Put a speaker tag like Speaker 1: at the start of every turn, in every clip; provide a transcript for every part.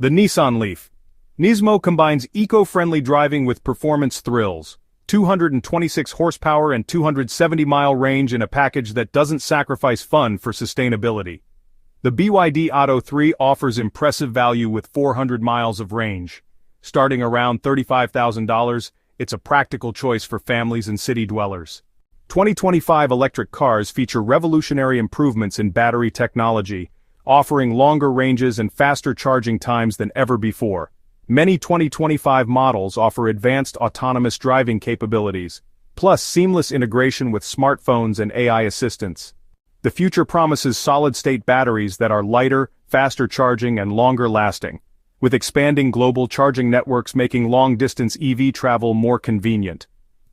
Speaker 1: The Nissan Leaf. Nismo combines eco-friendly driving with performance thrills. 226 horsepower and 270-mile range in a package that doesn't sacrifice fun for sustainability. The BYD Atto 3 offers impressive value with 400 miles of range. Starting around $35,000, it's a practical choice for families and city dwellers. 2025 electric cars feature revolutionary improvements in battery technology, offering longer ranges and faster charging times than ever before. Many 2025 models offer advanced autonomous driving capabilities, plus seamless integration with smartphones and AI assistants. The future promises solid-state batteries that are lighter, faster charging and longer lasting, with expanding global charging networks making long-distance EV travel more convenient.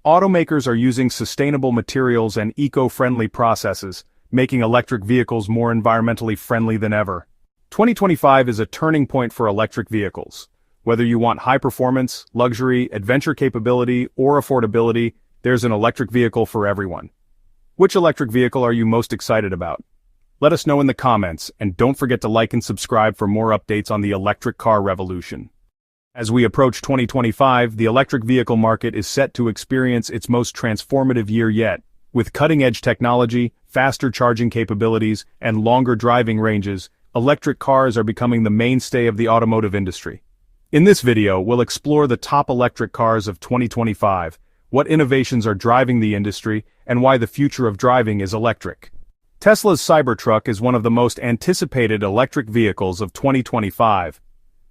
Speaker 1: Automakers are using sustainable materials and eco-friendly processes, making electric vehicles more environmentally friendly than ever. 2025 is a turning point for electric vehicles. Whether you want high performance, luxury, adventure capability, or affordability, there's an electric vehicle for everyone. Which electric vehicle are you most excited about? Let us know in the comments, and don't forget to like and subscribe for more updates on the electric car revolution. As we approach 2025, the electric vehicle market is set to experience its most transformative year yet. With cutting-edge technology, faster charging capabilities, and longer driving ranges, electric cars are becoming the mainstay of the automotive industry. In this video, we'll explore the top electric cars of 2025, what innovations are driving the industry, and why the future of driving is electric. Tesla's Cybertruck is one of the most anticipated electric vehicles of 2025.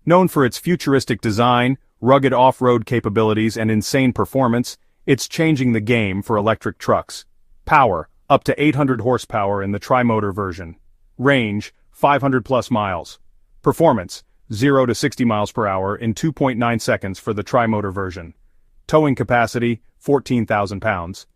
Speaker 1: Known for its futuristic design, rugged off-road capabilities, and insane performance, it's changing the game for electric trucks. Power, up to 800 horsepower in the tri-motor version. Range, 500+ miles. Performance, 0 to 60 miles per hour in 2.9 seconds for the tri-motor version. Towing capacity, 14,000 pounds.